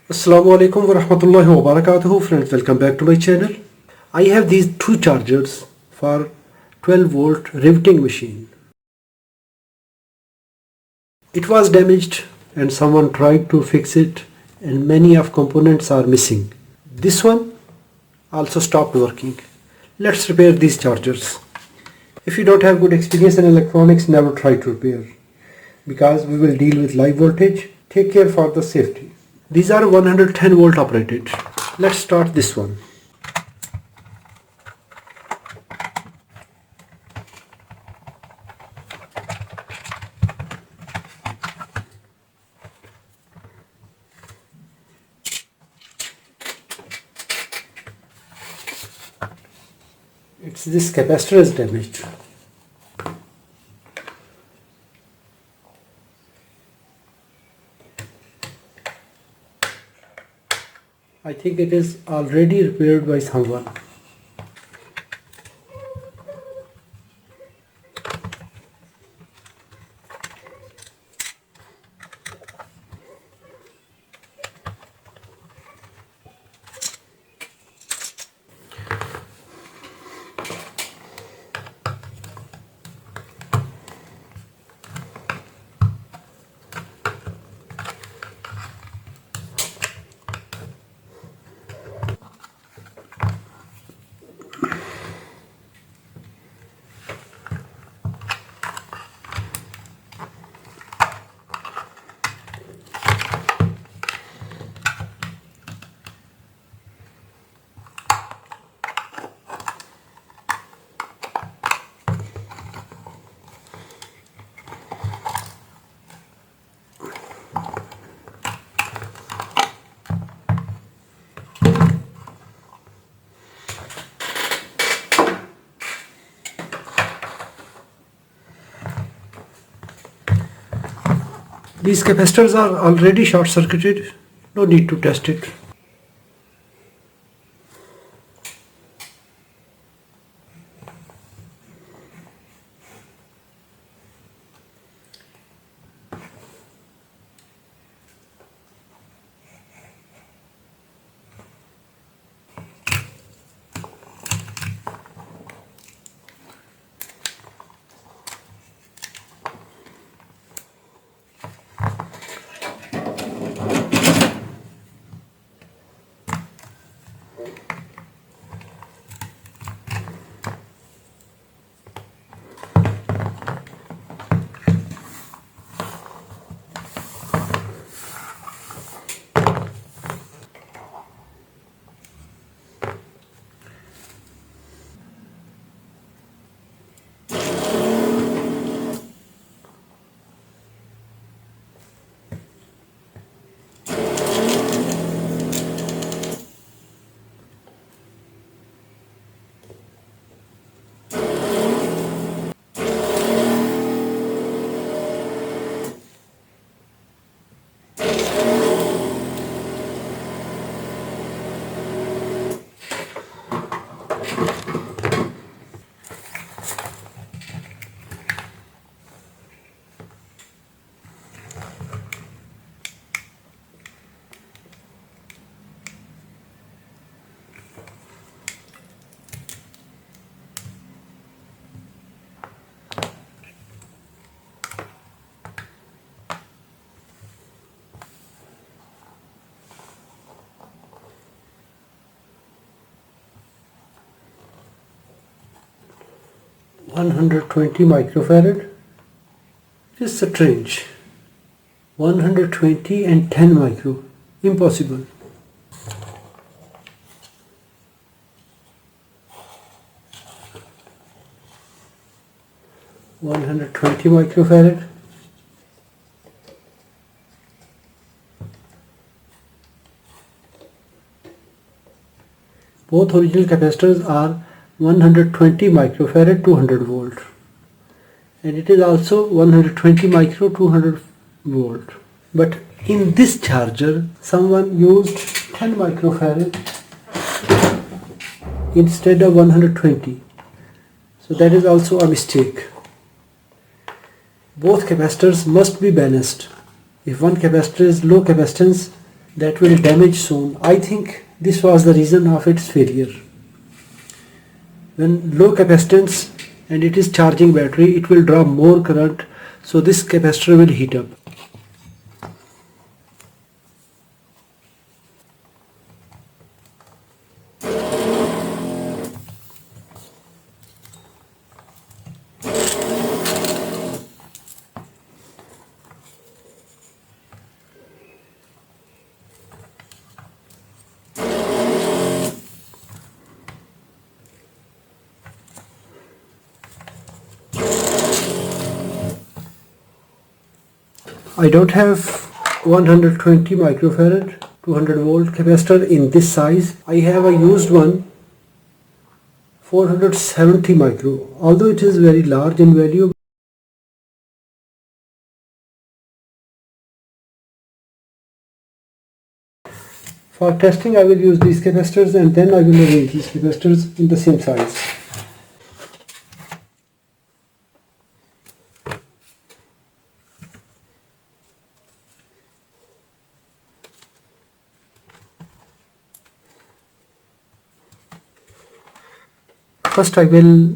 Assalamu alaikum wa rahmatullahi wa barakatuhu. Friends, welcome back to my channel. I have these two chargers for 12 volt riveting machine. It was damaged and someone tried to fix it and many of components are missing. This one also stopped working. Let's repair these chargers. If you don't have good experience in electronics, never try to repair because we will deal with live voltage. Take care for the safety. These are 110 volt operated. Let's start this one. This capacitor is damaged. I think it is already repaired by someone. These capacitors are already short circuited, no need to test it. $120 microfarad. It is strange. 120 and 10 micro. Impossible. $120 microfarad. Both original capacitors are 120 microfarad 200 volt, and it is also 120 micro 200 volt, but in this charger someone used 10 microfarad instead of 120, so that is also a mistake. Both capacitors must be balanced. If one capacitor is low capacitance, that will damage soon. I think this was the reason of its failure. When low capacitance and it is charging battery, it will draw more current, so this capacitor will heat up. I don't have 120 microfarad 200 volt capacitor in this size. I have a used one 470 micro, although it is very large in value. For testing I will use these capacitors and then I will arrange these capacitors in the same size. First I will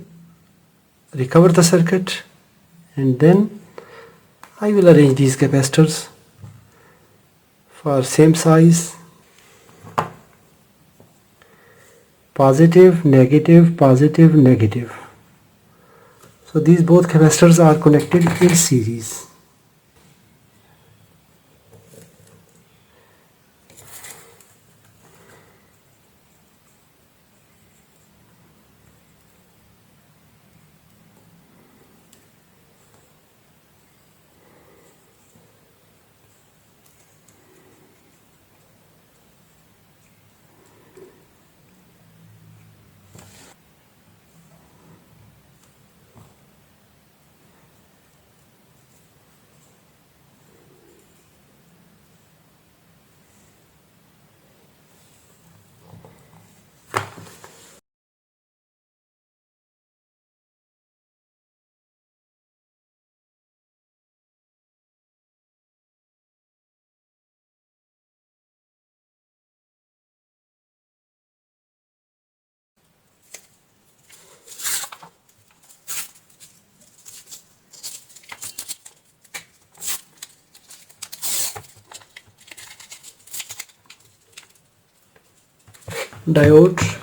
recover the circuit and then I will arrange these capacitors for same size, positive, negative, positive, negative. So these both capacitors are connected in series. Diode,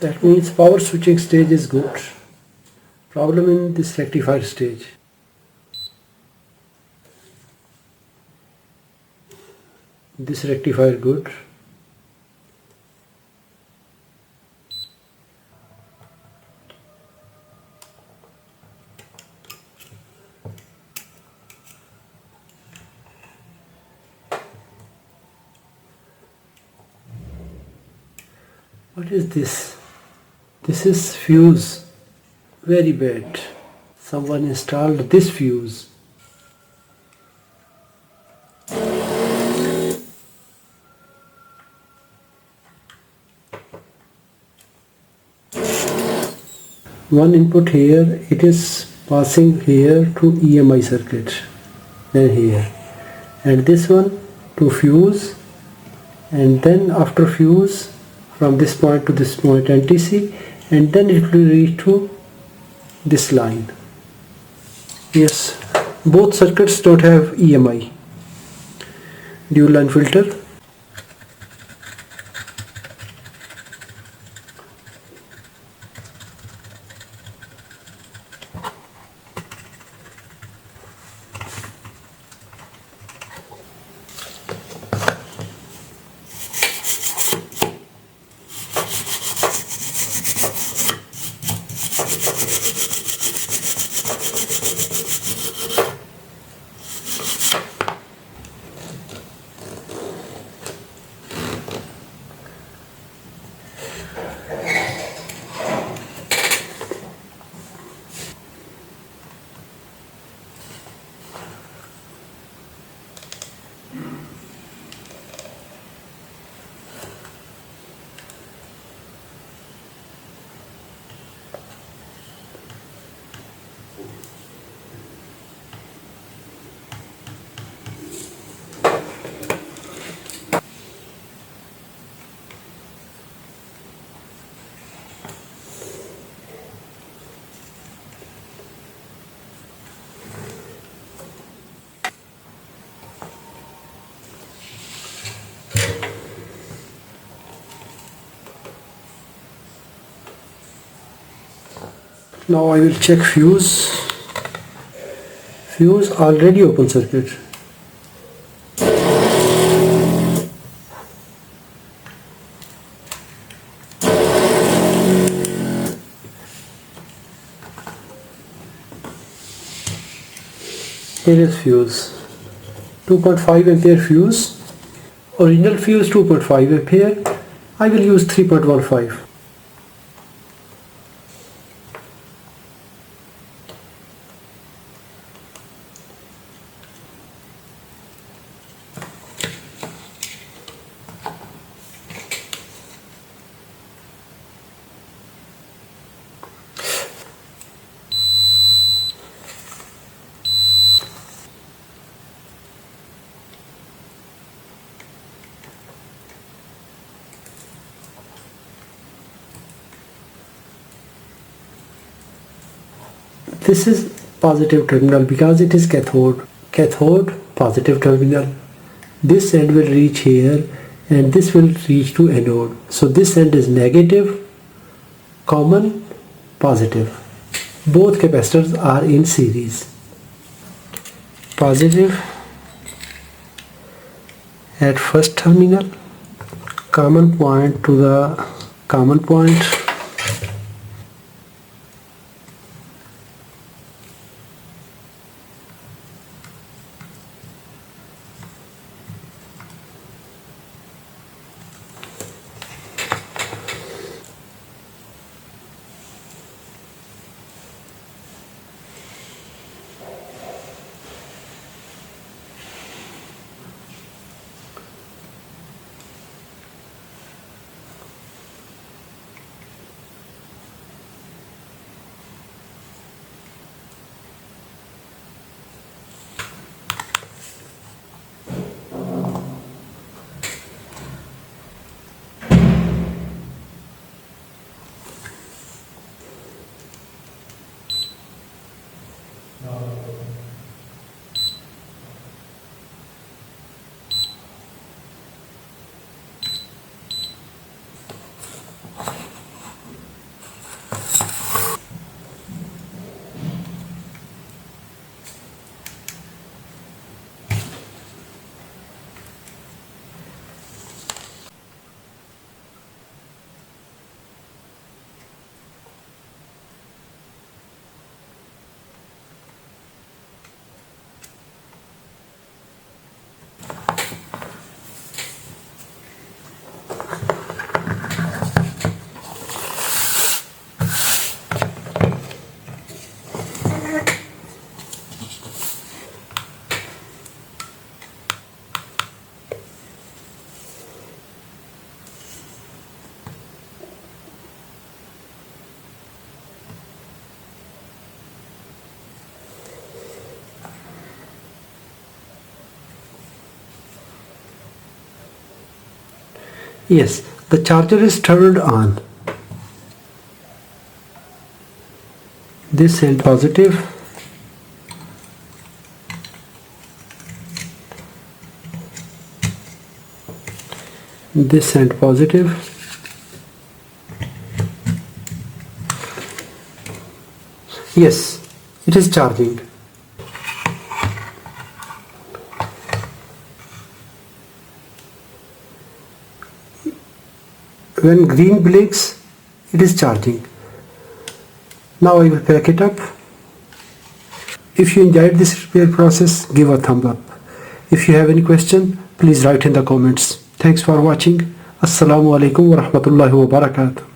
that means power switching stage is good. Problem in this rectifier stage. This rectifier good. What is this? This is fuse. Very bad. Someone installed this fuse. One input here, it is passing here to EMI circuit, then here, and this one to fuse, and then after fuse from this point to this point NTC, and then it will reach to this line. Yes, both circuits don't have EMI. Dual line filter. Now I will check fuse. Fuse already open circuit. Here is fuse. 2.5 ampere fuse. Original fuse 2.5 ampere. I will use 3.15. This is positive terminal because it is cathode. Cathode, positive terminal. This end will reach here and this will reach to anode. So this end is negative, common, positive. Both capacitors are in series. Positive at first terminal, common point to the common point. Yes, the charger is turned on. This end positive. This end positive. Yes, it is charging. When green blinks, it is charging. Now I will pack it up. If you enjoyed this repair process, give a thumb up. If you have any question, please write in the comments. Thanks for watching. Assalamu alaikum wa rahmatullahi wa barakatuh.